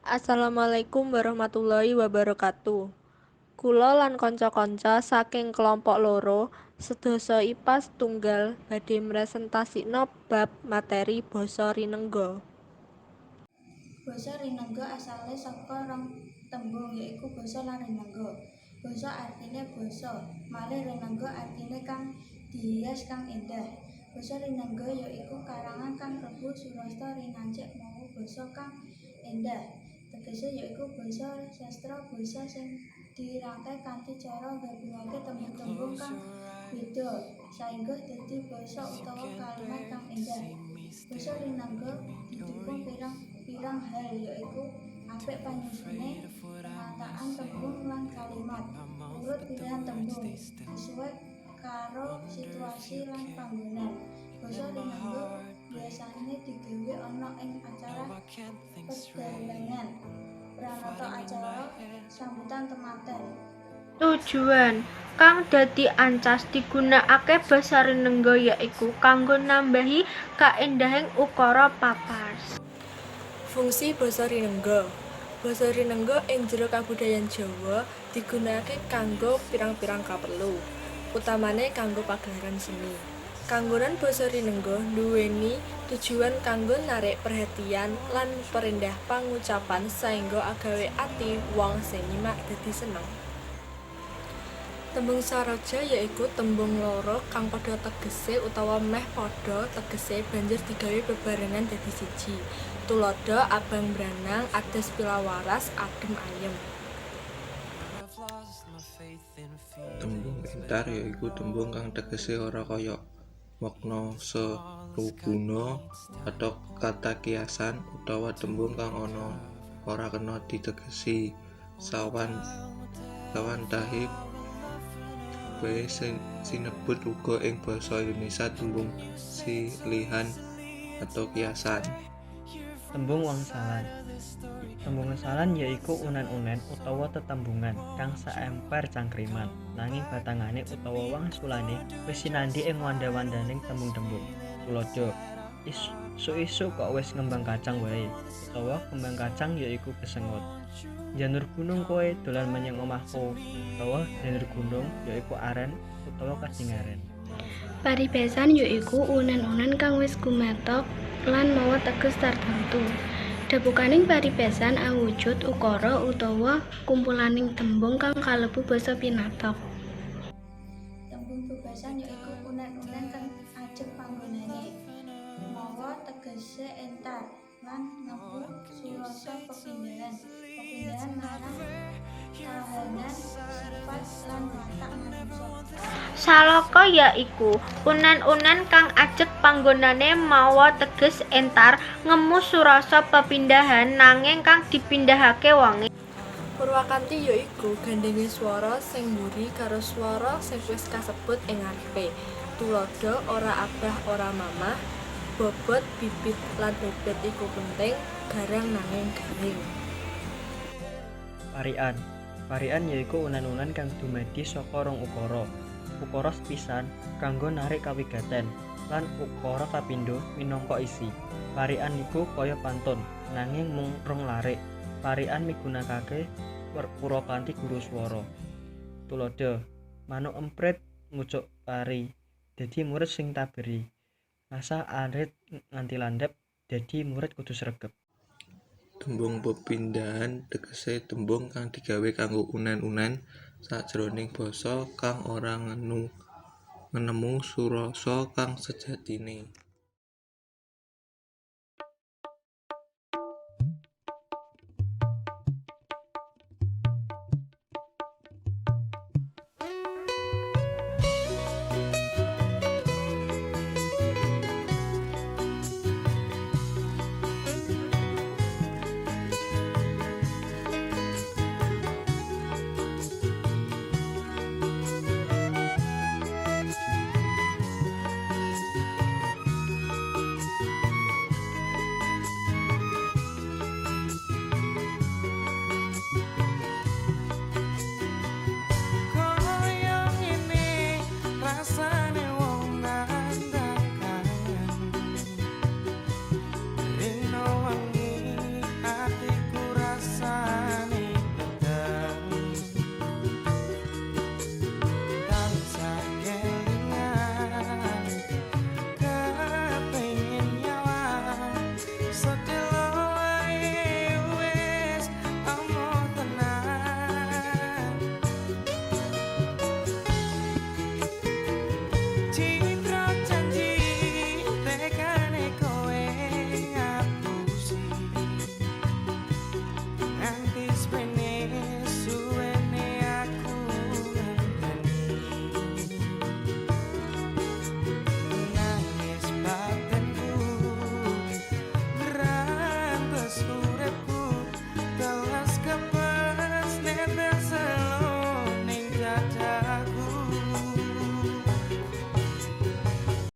Assalamualaikum warahmatullahi wabarakatuh. Kula lan kanca-kanca saking kelompok loro sedasa IPA setunggal badhe mresentasikna bab materi basa rinengga. Basa rinengga asale saka rong tembung yaiku basa lan rinengga. Basa artine basa, malih rinengga artine kang dihias kang endah. Basa rinengga yaiku karangan kang klebu surasta rinancik mawa basa kang endah. Tegese yaiku basa sastra basa sing dirangkai kanthi cara gabungake tembung-tembung kang beda saéngga dadi basa utawa kalimat kang endah. Basa rinengga didukung pirang hal yaiku apik panyusune, penataan tembung lan kalimat, urut pilihan tembung, sesuai karo situasi lan panggonan. Basa rinengga biasane digawe ana ing acara perdagangan, pranata acara sambutan temanten. Tujuan kang dadi ancas digunakake basa rinengga yaiku kanggo nambahi kaendahing ukara papas. Fungsi basa rinengga. Basa rinengga ing jero kabudayan Jawa digunakake kanggo pirang-pirang kaperlu, utamane kanggo pagelaran seni. Kanggonan basa rinengga nduweni tujuan kanggo narik perhatian lan perendah pangucapan saéngga agawe ati wong sing nyimak dadi seneng. Tembung saraja yaiku tembung loro kang padha tegese utawa meh padha tegese banjur digawe bebarengan dadi siji. Tuladha abang branang, adas pilawaras, adem ayem. Tembung entar yaiku tembung kang tegese ora kaya makna serubuna atau kata kiasan utawa tembung kang ora kena ditegesi sawantahe bae sinebut uga ing basa Indonesia tembung silihan atau kiasan. Tembung wangsalan. Tembung wangsalan yaiku unen-unen utawa tetembungan kang saemper cangkriman, nanging batangane utawa wangsulane wis sinandhi ing wanda-wandaning tembung-tembung. Tuladha, isu kok wis ngembang kacang wae, utawa kembang kacang yaiku kesengot. Janur gunung kowe dolan menyang omahku, utawa janur gunung yaiku aren utawa kadingaren. Paribasan yaiku unen-unen kang wis gumathok lan mawa teges tartamtu. Dabukaning paribasan awujud ukara utawa kumpulaning tembung kang kalebu basa pinatok. Tembung bebasan yaiku unen-unen kang ajeg panggonane, mawa tegese entar lan nebu surasa pepindahan marang kahanan sifat lan watak manungsa. Saloka yaiku unen-unen kang ajeg panggonane mawa teges entar ngemu surasa pepindahan nanging kang dipindahake wonge. Purwakanthi yaiku gandenge swara sing mburi karo swara sing wis kasebut ing ngarepe. Tuladha ora abah ora mamah, bobot bibit lan bebet iku penting, garang nanging garing. Parian. Parian yaiku unen-unen kang dumadi saka rong ukara. Ukara sepisan kanggo narik kawigaten lan ukara kapindho minangka isi. Parian iku kaya pantun nanging mung rong larik. Parian migunakake pura kanthi guru swara. Tuladha, manuk emprit ngucuk pari, dadi murid sing taberi. Ngasah arit nganti landhep, dadi murid kudu sregep. Tembung pepindahan tegese tembung kang digawe kanggo unen-unen sajroning basa kang ora ngenemu surasa kang sejatine.